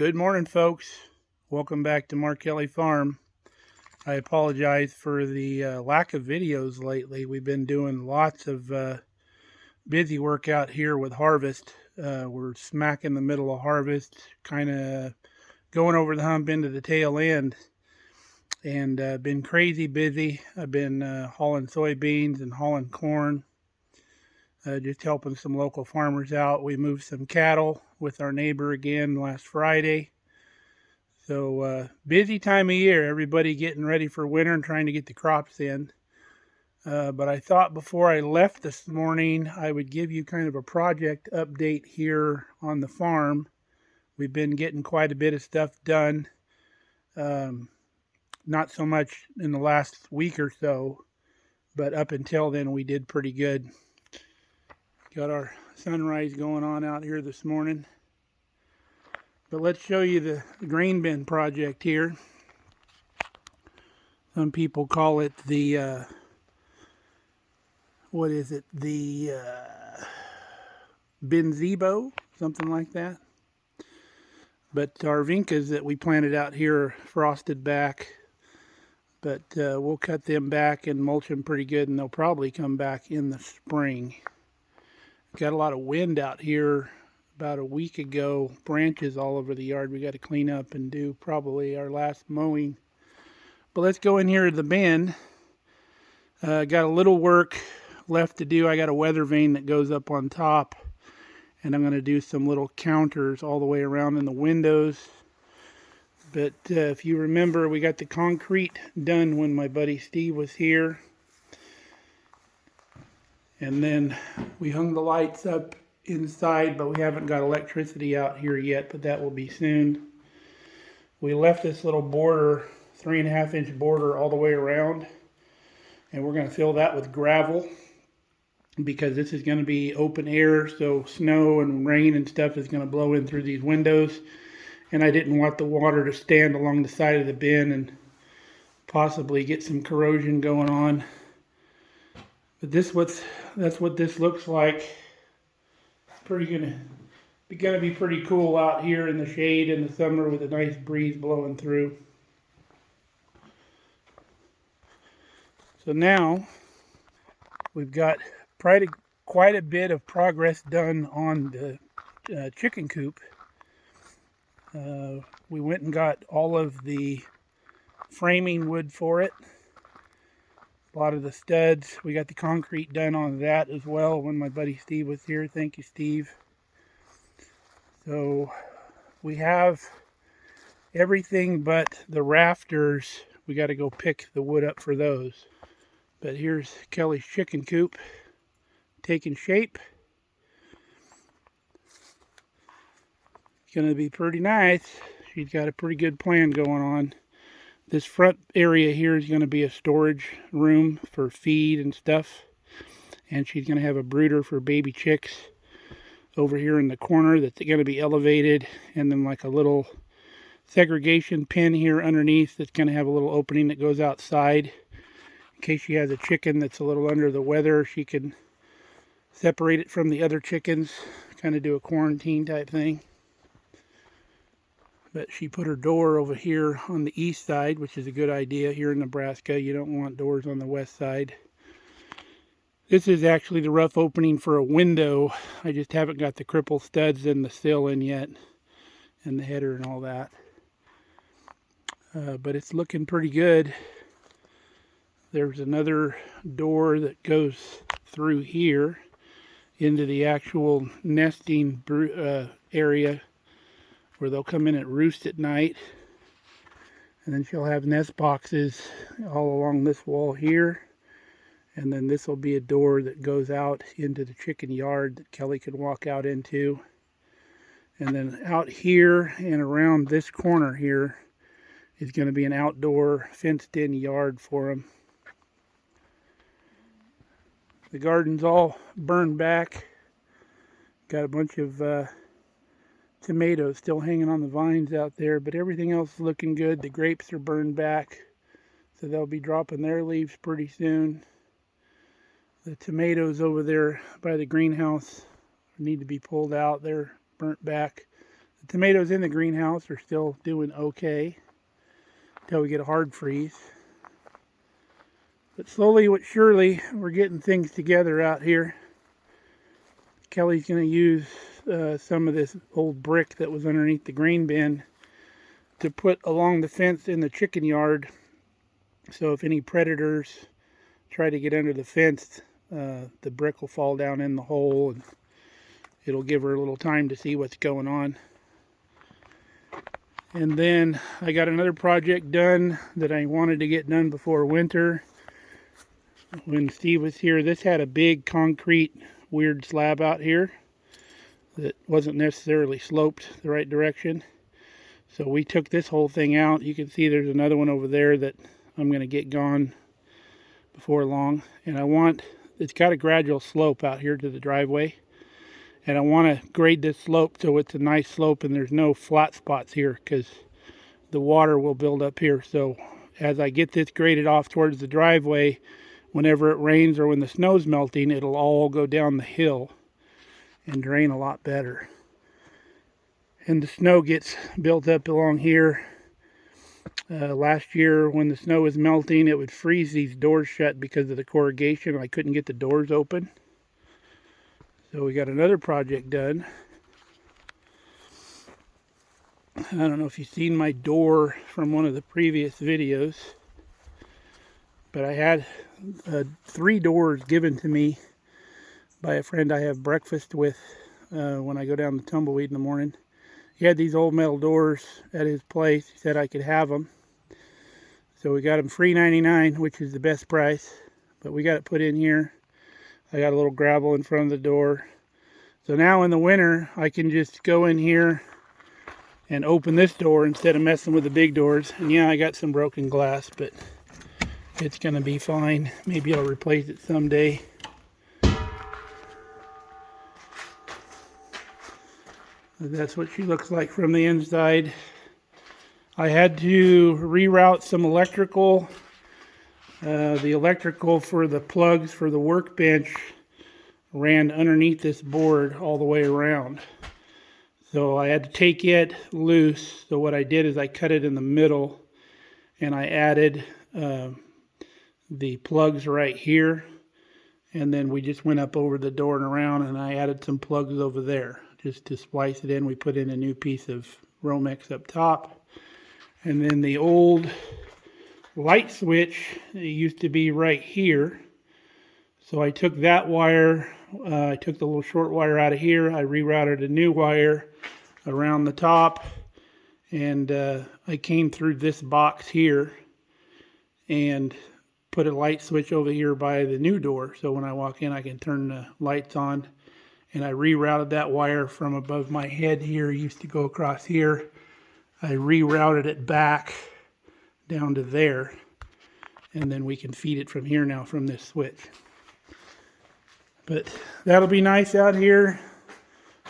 Good morning, folks. Welcome back to Mark Kelly Farm. I apologize for the lack of videos lately. We've been doing lots of busy work out here with harvest. We're smack in the middle of harvest, kind of going over the hump into the tail end, and been crazy busy. I've been hauling soybeans and hauling corn, just helping some local farmers out. We moved some cattle with our neighbor again last Friday. So busy time of year, everybody getting ready for winter and trying to get the crops in. But I thought before I left this morning, I would give you kind of a project update here on the farm. We've been getting quite a bit of stuff done. Not so much in the last week or so, but up until then we did pretty good. Got our sunrise going on out here this morning. But let's show you the grain bin project here. Some people call it the, The Binzebo, something like that. But our vincas that we planted out here are frosted back. But we'll cut them back and mulch them pretty good, and they'll probably come back in the spring. Got a lot of wind out here. About a week ago, branches all over the yard we got to clean up and do probably our last mowing. But let's go in here to the bin. Got a little work left to do. I got a weather vane that goes up on top, and I'm going to do some little counters all the way around in the windows. But if you remember, we got the concrete done when my buddy Steve was here. And then we hung the lights up inside, but we haven't got electricity out here yet, but that will be soon. We left this little border, 3.5-inch border all the way around, and we're going to fill that with gravel because this is going to be open air, so snow and rain and stuff is going to blow in through these windows, and I didn't want the water to stand along the side of the bin and possibly get some corrosion going on. But that's what this looks like. Gonna be pretty cool out here in the shade in the summer with a nice breeze blowing through. So now we've got quite a bit of progress done on the chicken coop. We went and got all of the framing wood for it. A lot of the studs. We got the concrete done on that as well when my buddy Steve was here. Thank you, Steve. So we have everything but the rafters. We got to go pick the wood up for those. But here's Kelly's chicken coop taking shape. It's going to be pretty nice. She's got a pretty good plan going on. This front area here is going to be a storage room for feed and stuff. And she's going to have a brooder for baby chicks over here in the corner that's going to be elevated. And then like a little segregation pen here underneath that's going to have a little opening that goes outside. In case she has a chicken that's a little under the weather, she can separate it from the other chickens. Kind of do a quarantine type thing. But she put her door over here on the east side, which is a good idea here in Nebraska. You don't want doors on the west side. This is actually the rough opening for a window. I just haven't got the cripple studs and the sill in yet, and the header and all that. But it's looking pretty good. There's another door that goes through here into the actual nesting area, where they'll come in and roost at night. And then she'll have nest boxes all along this wall here. And then this will be a door that goes out into the chicken yard that Kelly can walk out into. And then out here and around this corner here is going to be an outdoor fenced-in yard for them. The garden's all burned back. Got a bunch of tomatoes still hanging on the vines out there, but everything else is looking good. The grapes are burned back, so they'll be dropping their leaves pretty soon. The tomatoes over there by the greenhouse need to be pulled out. They're burnt back. The tomatoes in the greenhouse are still doing okay until we get a hard freeze. But slowly but surely, we're getting things together out here. Kelly's going to use some of this old brick that was underneath the grain bin to put along the fence in the chicken yard. So if any predators try to get under the fence, the brick will fall down in the hole and it'll give her a little time to see what's going on. And then I got another project done that I wanted to get done before winter. When Steve was here, this had a big concrete weird slab out here that wasn't necessarily sloped the right direction. So we took this whole thing out. You can see there's another one over there that I'm going to get gone before long. And it's got a gradual slope out here to the driveway. And I want to grade this slope so it's a nice slope and there's no flat spots here, because the water will build up here. So as I get this graded off towards the driveway, whenever it rains or when the snow's melting, it'll all go down the hill and drain a lot better. And the snow gets built up along here. Last year when the snow was melting, it would freeze these doors shut because of the corrugation. I couldn't get the doors open. So we got another project done. I don't know if you've seen my door from one of the previous videos, but I had 3 doors given to me by a friend I have breakfast with when I go down the tumbleweed in the morning. He had these old metal doors at his place. He said I could have them. So we got them free $99, which is the best price. But we got it put in here. I got a little gravel in front of the door. So now in the winter, I can just go in here and open this door instead of messing with the big doors. And yeah, I got some broken glass, but it's going to be fine. Maybe I'll replace it someday. That's what she looks like from the inside. I had to reroute some electrical. The electrical for the plugs for the workbench ran underneath this board all the way around. So I had to take it loose. So what I did is I cut it in the middle and I added the plugs right here. And then we just went up over the door and around, and I added some plugs over there just to splice it in. We put in a new piece of Romex up top. And then the old light switch, it used to be right here. So I took that wire, I took the little short wire out of here, I rerouted a new wire around the top, and I came through this box here and put a light switch over here by the new door. So when I walk in, I can turn the lights on. And I rerouted that wire from above my head here. It used to go across here. I rerouted it back down to there. And then we can feed it from here now from this switch. But that'll be nice out here.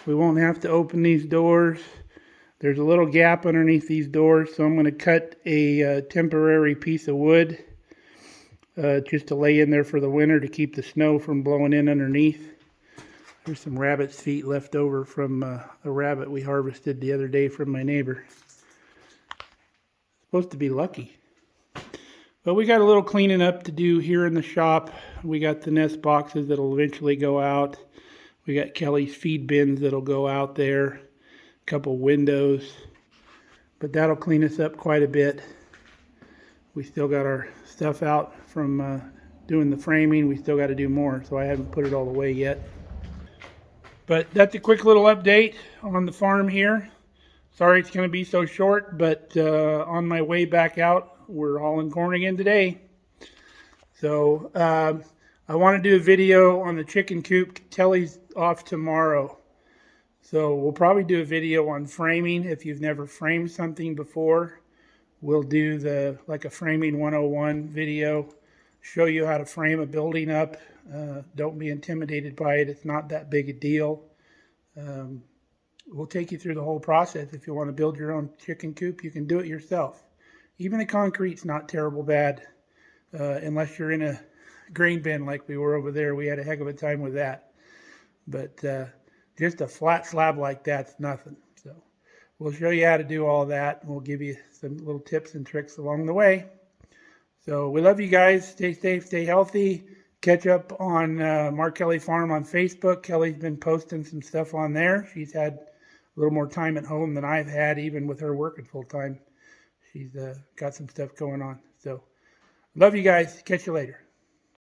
We won't have to open these doors. There's a little gap underneath these doors, so I'm going to cut a temporary piece of wood just to lay in there for the winter to keep the snow from blowing in underneath. There's some rabbit's feet left over from a rabbit we harvested the other day from my neighbor. Supposed to be lucky. But we got a little cleaning up to do here in the shop. We got the nest boxes that'll eventually go out. We got Kelly's feed bins that'll go out there. A couple windows. But that'll clean us up quite a bit. We still got our stuff out from doing the framing. We still got to do more, so I haven't put it all away yet. But that's a quick little update on the farm here. Sorry it's going to be so short, but on my way back out, we're hauling corn again today. So I want to do a video on the chicken coop. Kelly's off tomorrow. So we'll probably do a video on framing. If you've never framed something before, we'll do like a framing 101 video. Show you how to frame a building up. Don't be intimidated by it. It's not that big a deal. We'll take you through the whole process. If you want to build your own chicken coop, you can do it yourself. Even the concrete's not terrible bad, unless you're in a grain bin like we were over there. We had a heck of a time with that. But just a flat slab like that's nothing. So we'll show you how to do all that, and we'll give you some little tips and tricks along the way. So we love you guys. Stay safe, stay healthy. Catch up on Mark Kelly Farm on Facebook. Kelly's been posting some stuff on there. She's had a little more time at home than I've had, even with her working full time. She's got some stuff going on. So love you guys. Catch you later.